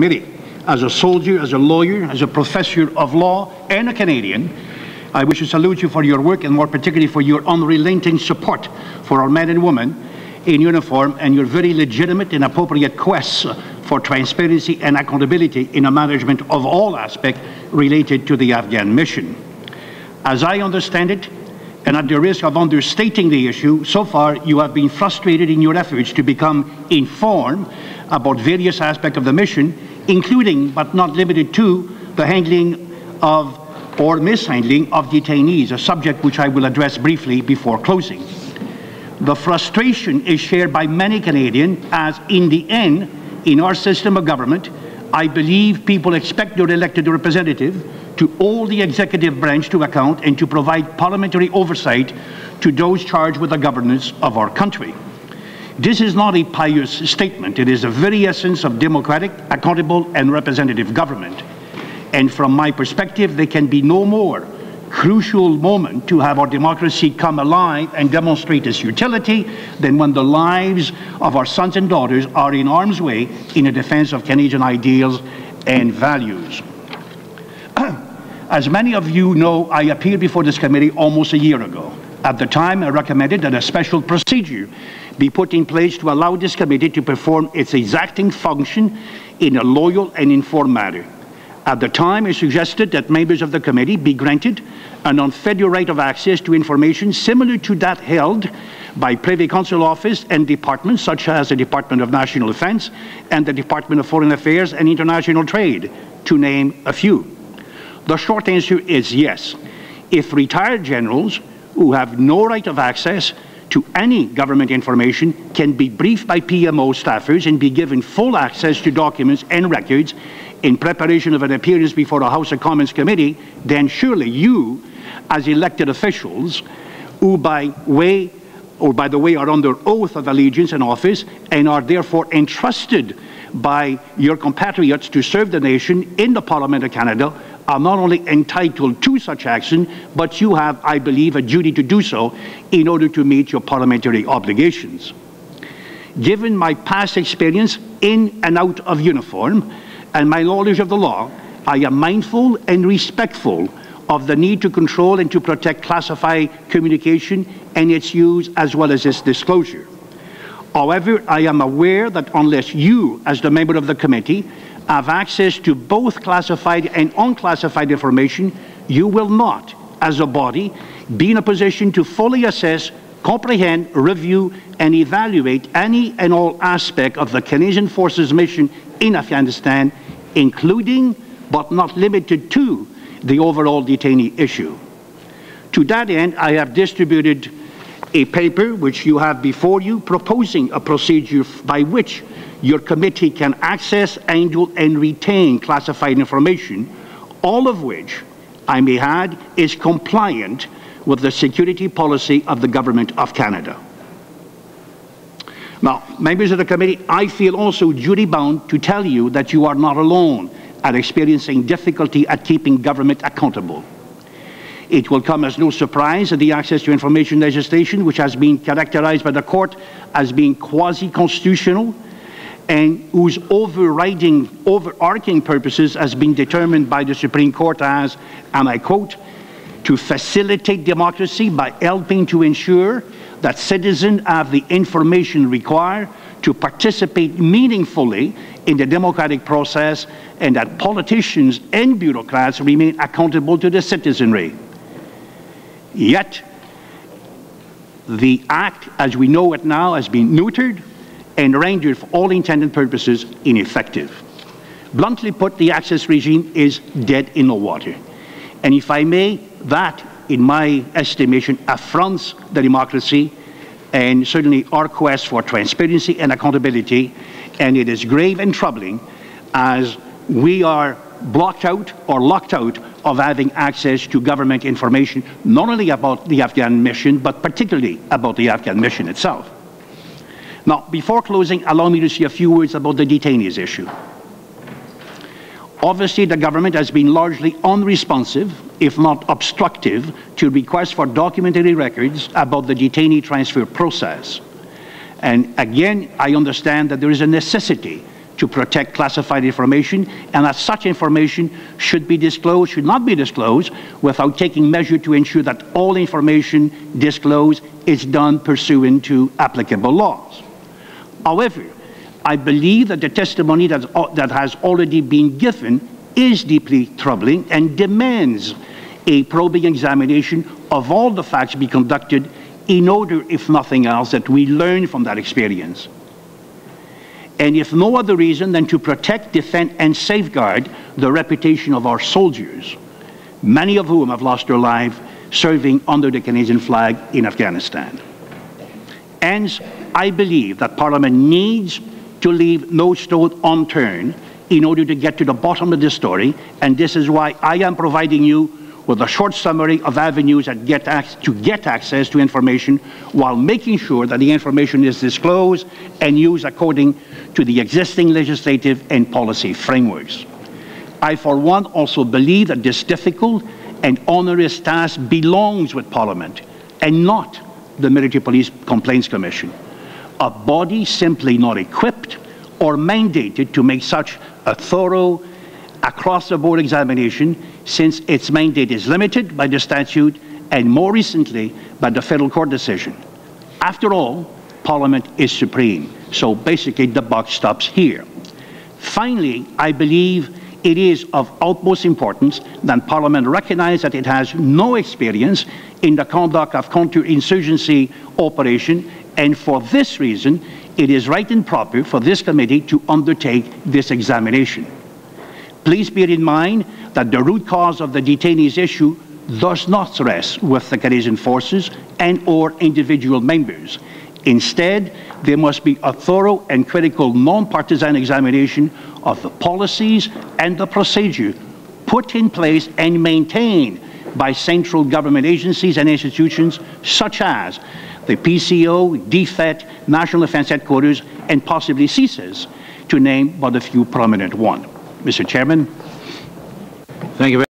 committee. As a soldier, as a lawyer, as a professor of law, and a Canadian, I wish to salute you for your work and more particularly for your unrelenting support for our men and women in uniform and your very legitimate and appropriate quests for transparency and accountability in the management of all aspects related to the Afghan mission. As I understand it, and at the risk of understating the issue, so far you have been frustrated in your efforts to become informed about various aspects of the mission, including but not limited to the handling of or mishandling of detainees, a subject which I will address briefly before closing. The frustration is shared by many Canadians as, in the end, in our system of government, I believe people expect their elected representative to hold the executive branch to account and to provide parliamentary oversight to those charged with the governance of our country. This is not a pious statement. It is the very essence of democratic, accountable, and representative government. And from my perspective, there can be no more crucial moment to have our democracy come alive and demonstrate its utility than when the lives of our sons and daughters are in harm's way in the defense of Canadian ideals and values. As many of you know, I appeared before this committee almost a year ago. At the time, I recommended that a special procedure be put in place to allow this committee to perform its exacting function in a loyal and informed manner. At the time, I suggested that members of the committee be granted an unfettered right of access to information similar to that held by Privy Council Office and departments such as the Department of National Defence and the Department of Foreign Affairs and International Trade, to name a few. The short answer is yes. If retired generals who have no right of access to any government information can be briefed by PMO staffers and be given full access to documents and records in preparation of an appearance before a House of Commons committee, then surely you, as elected officials, who by the way are under oath of allegiance and office and are therefore entrusted by your compatriots to serve the nation in the Parliament of Canada, are not only entitled to such action, but you have, I believe, a duty to do so in order to meet your parliamentary obligations. Given my past experience in and out of uniform and my knowledge of the law, I am mindful and respectful of the need to control and to protect classified communication and its use as well as its disclosure. However, I am aware that unless you, as the member of the committee, have access to both classified and unclassified information, you will not, as a body, be in a position to fully assess, comprehend, review, and evaluate any and all aspect of the Canadian Forces mission in Afghanistan, including, but not limited to, the overall detainee issue. To that end, I have distributed a paper which you have before you proposing a procedure by which your committee can access, handle, and retain classified information, all of which, I may add, is compliant with the security policy of the Government of Canada. Now, members of the committee, I feel also duty-bound to tell you that you are not alone at experiencing difficulty at keeping government accountable. It will come as no surprise that the access to information legislation, which has been characterized by the court as being quasi-constitutional and whose overarching purposes has been determined by the Supreme Court as, and I quote, to facilitate democracy by helping to ensure that citizens have the information required to participate meaningfully in the democratic process and that politicians and bureaucrats remain accountable to the citizenry. Yet, the Act, as we know it now, has been neutered and rendered for all intended purposes ineffective. Bluntly put, the access regime is dead in the water. And if I may, that, in my estimation, affronts the democracy and certainly our quest for transparency and accountability, and it is grave and troubling as we are blocked out or locked out of having access to government information, not only about the Afghan mission, but particularly about the Afghan mission itself. Now, before closing, allow me to say a few words about the detainees issue. Obviously, the government has been largely unresponsive, if not obstructive, to requests for documentary records about the detainee transfer process. And again, I understand that there is a necessity to protect classified information, and that such information should not be disclosed without taking measure to ensure that all information disclosed is done pursuant to applicable laws. However, I believe that the testimony that has already been given is deeply troubling and demands a probing examination of all the facts be conducted in order, if nothing else, that we learn from that experience. And if no other reason than to protect, defend, and safeguard the reputation of our soldiers, many of whom have lost their lives serving under the Canadian flag in Afghanistan. Hence, I believe that Parliament needs to leave no stone unturned in order to get to the bottom of this story, and this is why I am providing you with a short summary of avenues that to get access to information while making sure that the information is disclosed and used according to the existing legislative and policy frameworks. I, for one, also believe that this difficult and onerous task belongs with Parliament and not the Military Police Complaints Commission, a body simply not equipped or mandated to make such a thorough, across-the-board examination, since its mandate is limited by the statute and more recently by the federal court decision. After all, Parliament is supreme, so basically the buck stops here. Finally, I believe it is of utmost importance that Parliament recognize that it has no experience in the conduct of counterinsurgency operation, and for this reason, it is right and proper for this committee to undertake this examination. Please bear in mind that the root cause of the detainees issue does not rest with the Canadian forces and/or individual members. Instead, there must be a thorough and critical non-partisan examination of the policies and the procedure put in place and maintained by central government agencies and institutions such as the PCO, DFET, National Defence Headquarters, and possibly CSIS, to name but a few prominent ones. Mr. Chairman. Thank you very much.